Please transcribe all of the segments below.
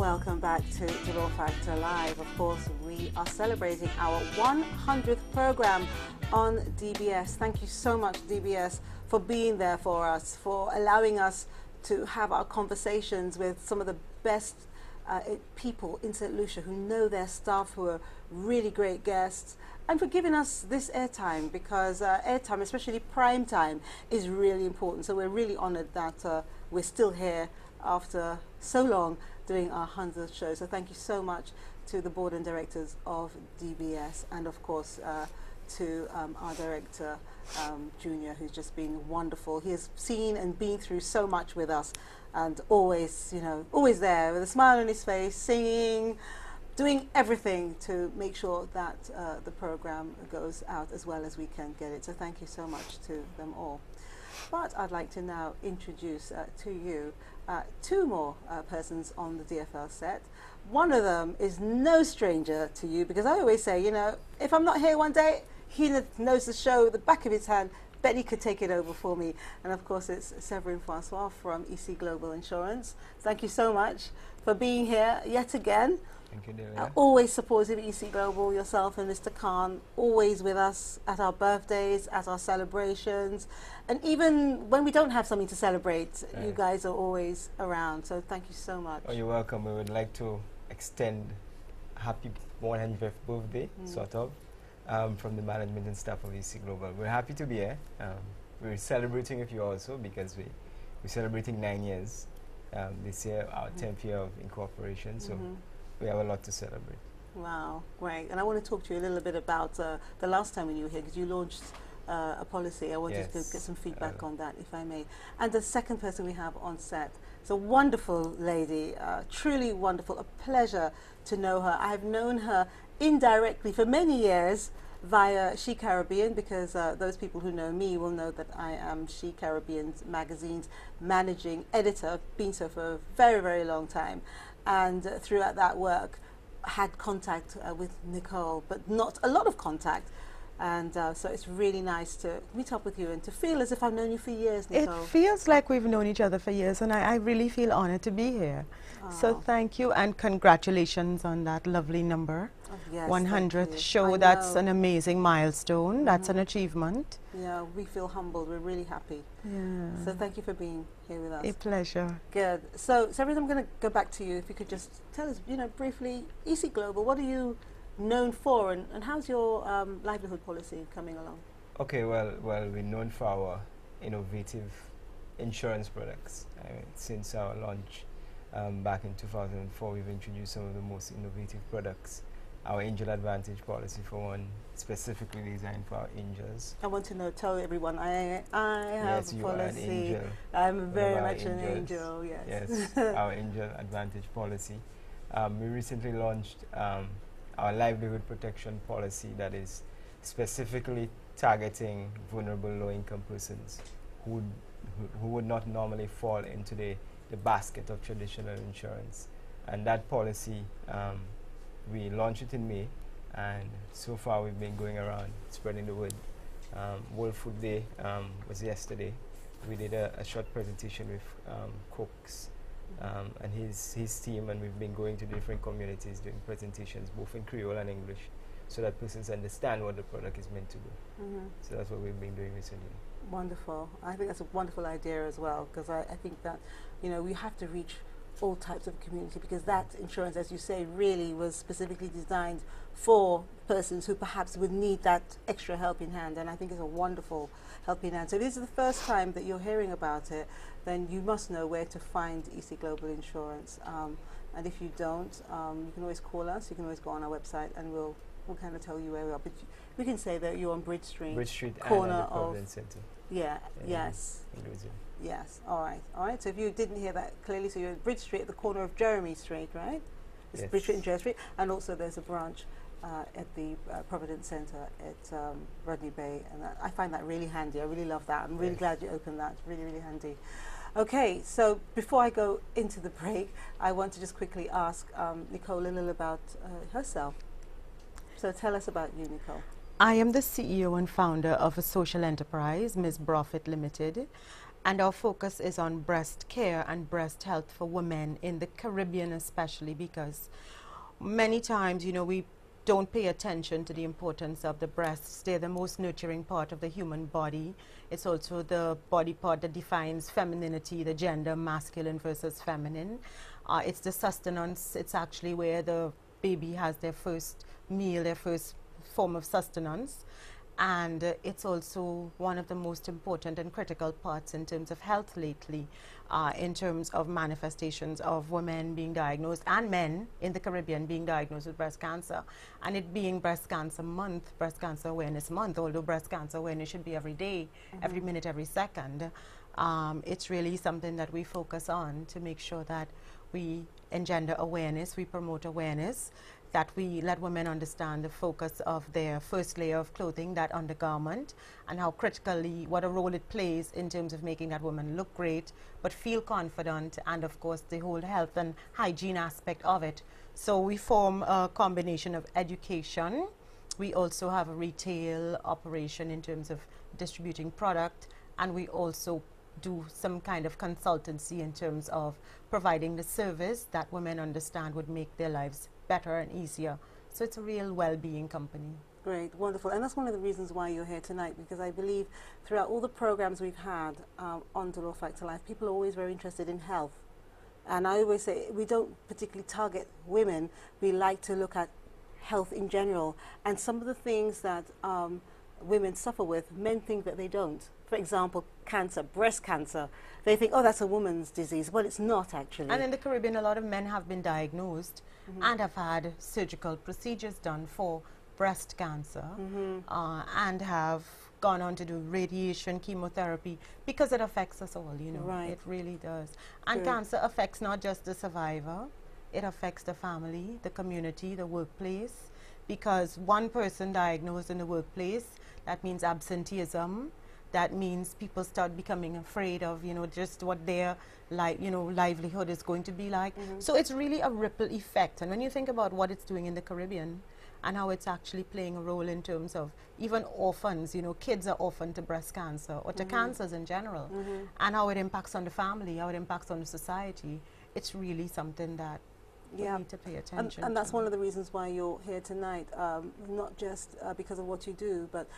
Welcome back to the Law Factor Live. Of course, we are celebrating our 100th program on DBS. Thank you so much, DBS, for being there for us, for allowing us to have our conversations with some of the best people in St. Lucia who know their staff, who are really great guests, and for giving us this airtime, because airtime, especially prime time, is really important. So we're really honoured that we're still here after so long doing our 100th show. So thank you so much to the board and directors of DBS, and of course to our director, Junior, who's just been wonderful. He has seen and been through so much with us, and always, you know, always there with a smile on his face, singing, doing everything to make sure that the program goes out as well as we can get it. So thank you so much to them all. But I'd like to now introduce to you two more persons on the DFL set. One of them is no stranger to you, because I always say, you know, if I'm not here one day, he knows the show, the back of his hand. Bet he could take it over for me. And of course, it's Severin Francois from EC Global Insurance. Thank you so much for being here yet again. Thank you, dear. Always supportive of EC Global, yourself and Mr. Khan, always with us at our birthdays, at our celebrations, and even when we don't have something to celebrate, you guys are always around. So thank you so much. Oh, you're welcome. We would like to extend a happy 100th birthday, sort of, from the management and staff of EC Global. We're happy to be here. We're celebrating with you also, because we're celebrating 9 years this year, our 10th year of incorporation. So we have a lot to celebrate. Wow, great. And I want to talk to you a little bit about the last time when you were here, because you launched a policy. I wanted to get some feedback on that, if I may. And the second person we have on set is a wonderful lady, truly wonderful, a pleasure to know her. I have known her indirectly for many years via She Caribbean, because those people who know me will know that I am She Caribbean's magazine's managing editor. I've been so for a very, very long time. And throughout that work, had contact with Nicole, but not a lot of contact. And so it's really nice to meet up with you and to feel as if I've known you for years, Nicole. It feels like we've known each other for years, and I really feel honored to be here. So thank you, and congratulations on that lovely number. Yes, 100th show. That's an amazing milestone. That's an achievement. Yeah, we feel humbled. We're really happy. Yeah. So thank you for being here with us. A pleasure. Good. So, Severin, I'm going to go back to you. If you could just tell us, you know, briefly, EC Global, what are you known for, and how's your livelihood policy coming along? Okay, well, we're known for our innovative insurance products. Since our launch back in 2004, we've introduced some of the most innovative products. Our Angel Advantage policy, for one, specifically designed for our angels. I want to tell everyone, I have a policy. Are an angel. I'm very much an angel, yes. Yes, our Angel Advantage policy. We recently launched our livelihood protection policy that is specifically targeting vulnerable low-income persons who would not normally fall into the basket of traditional insurance. And that policy, we launched it in May, and so far we've been going around spreading the word. World Food Day was yesterday. We did a short presentation with Cooks and his team, and we've been going to different communities doing presentations both in Creole and English, so that persons understand what the product is meant to do. So that's what we've been doing recently. Wonderful. I think that's a wonderful idea as well, because I think that, you know, we have to reach all types of community, because that insurance, as you say, really was specifically designed for persons who perhaps would need that extra helping hand, and I think it's a wonderful helping hand. So if this is the first time that you're hearing about it, then you must know where to find EC Global Insurance, and if you don't, you can always call us, you can always go on our website, and we'll kind of tell you where we are. But we can say that you're on Bridge Street, corner and at the of Providence Center. Yes. Inclusive. Yes, all right. So if you didn't hear that clearly, so you're at Bridge Street at the corner of Jeremy Street, right? It's Yes. Bridge Street and Jeremy Street, and also there's a branch at the Providence Center at Rodney Bay, and I find that really handy. I really love that. I'm really glad you opened that. Really, really handy. Okay, so before I go into the break, I want to just quickly ask Nicole a little about herself. So tell us about you, Nicole. I am the CEO and founder of a social enterprise, Ms. Profit Limited, And our focus is on breast care and breast health for women in the Caribbean especially, because many times, you know, we don't pay attention to the importance of the breasts. They're the most nurturing part of the human body. It's also the body part that defines femininity, the gender, masculine versus feminine. It's the sustenance. It's actually where the baby has their first meal, their first form of sustenance. And it's also one of the most important and critical parts in terms of health lately, in terms of manifestations of women being diagnosed and men in the Caribbean being diagnosed with breast cancer. And it being Breast Cancer Month, Breast Cancer Awareness Month, although breast cancer awareness should be every day, every minute, every second, it's really something that we focus on to make sure that we engender awareness, we promote awareness, that we let women understand the focus of their first layer of clothing, that undergarment, and how critically, what a role it plays in terms of making that woman look great, but feel confident, and of course the whole health and hygiene aspect of it. So we form a combination of education. We also have a retail operation in terms of distributing product, and we also do some kind of consultancy in terms of providing the service that women understand would make their lives better and easier. So it's a real well-being company. Great, wonderful. And that's one of the reasons why you're here tonight, because I believe throughout all the programs we've had on The Law Factor Life, people are always very interested in health. And I always say we don't particularly target women. We like to look at health in general. And some of the things that women suffer with, men think that they don't. For example, cancer, breast cancer. They think, oh, that's a woman's disease. Well, it's not actually. And in the Caribbean, a lot of men have been diagnosed and have had surgical procedures done for breast cancer and have gone on to do radiation, chemotherapy, because it affects us all, you know. Right. It really does. And cancer affects not just the survivor, it affects the family, the community, the workplace, because one person diagnosed in the workplace, that means absenteeism. That means people start becoming afraid of, you know, just what their livelihood is going to be like. So it's really a ripple effect. And when you think about what it's doing in the Caribbean and how it's actually playing a role in terms of even orphans, you know, kids are orphaned to breast cancer or to cancers in general, and how it impacts on the family, how it impacts on the society, it's really something that we need to pay attention to. And that's one of the reasons why you're here tonight, not just because of what you do, but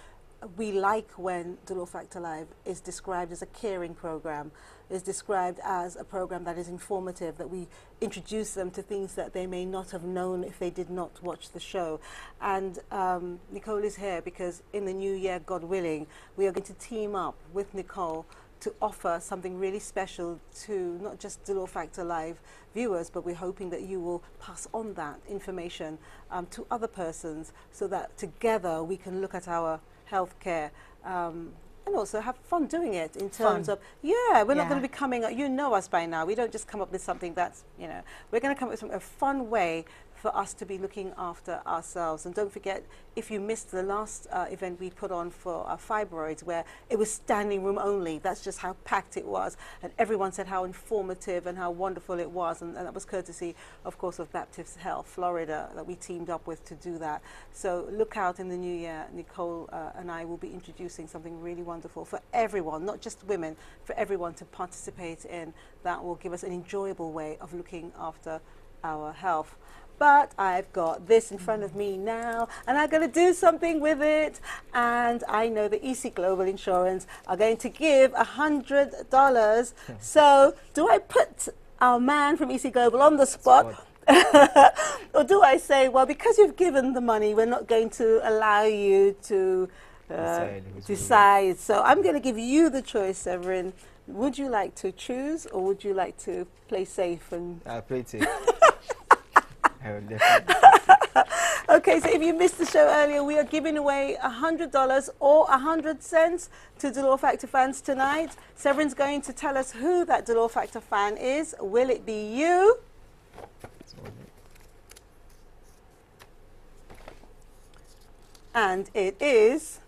we like when The Law Factor Live is described as a caring program, is described as a program that is informative, that we introduce them to things that they may not have known if they did not watch the show. And Nicole is here because in the new year, God willing, we are going to team up with Nicole to offer something really special to not just The Law Factor Live viewers, but we're hoping that you will pass on that information to other persons so that together we can look at our healthcare and also have fun doing it in terms of, we're not going to be coming up, you know us by now, we don't just come up with something that's, you know, we're going to come up with a fun way for us to be looking after ourselves. And don't forget, if you missed the last event we put on for our fibroids, where it was standing room only, that's just how packed it was, and everyone said how informative and how wonderful it was, and that was courtesy, of course, of Baptist Health Florida that we teamed up with to do that. So look out in the new year. Nicole and I will be introducing something really wonderful for everyone, not just women, for everyone to participate in, that will give us an enjoyable way of looking after our health. But I've got this in front of me now, and I'm going to do something with it. And I know the EC Global Insurance are going to give $100. So do I put our man from EC Global on the spot? Or do I say, well, because you've given the money, we're not going to allow you to decide. So I'm going to give you the choice, Severin. Would you like to choose, or would you like to play safe? And I'll play safe. Okay, so if you missed the show earlier, we are giving away $100 or 100 cents to The Law Factor fans tonight. Severin's going to tell us who that The Law Factor fan is. Will it be you? And it is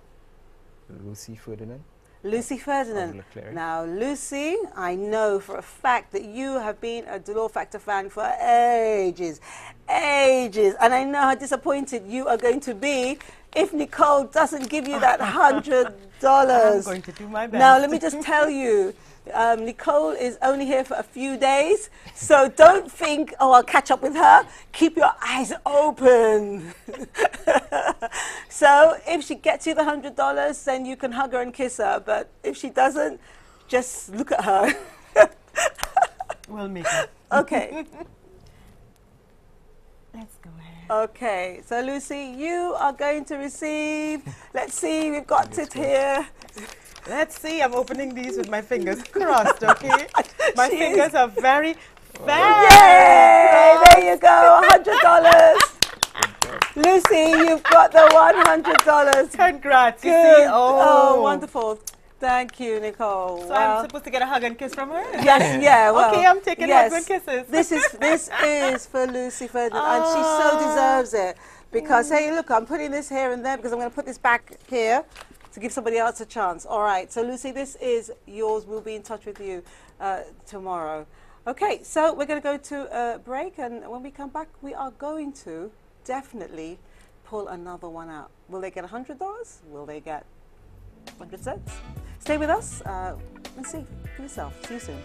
Lucy Ferdinand. Lucy Ferdinand. Now, Lucy, I know for a fact that you have been a The Law Factor fan for ages, and I know how disappointed you are going to be if Nicole doesn't give you that $100. I'm going to do my best. Now, let me just tell you, Nicole is only here for a few days, so don't think, oh, I'll catch up with her. Keep your eyes open. So if she gets you the $100, then you can hug her and kiss her. But if she doesn't, just look at her. We'll make it. Okay. Let's go ahead. Okay, so Lucy, you are going to receive, let's see, we've got it here. Let's see, I'm opening these with my fingers crossed, okay? My fingers are very fast. Yay! There you go, $100. Lucy, you've got the $100. Congrats. You Good. see? Oh, wonderful. Thank you, Nicole. So I'm supposed to get a hug and kiss from her? Yes, yeah. Well, okay, I'm taking hugs and kisses. This is for Lucy Ferdinand, and she so deserves it. Because, hey, look, I'm putting this here and there because I'm going to put this back here to give somebody else a chance. All right, so Lucy, this is yours. We'll be in touch with you tomorrow. Okay, so we're going to go to a break, and when we come back, we are going to definitely pull another one out. Will they get $100? Will they get 100 cents? Stay with us and see for yourself. See you soon.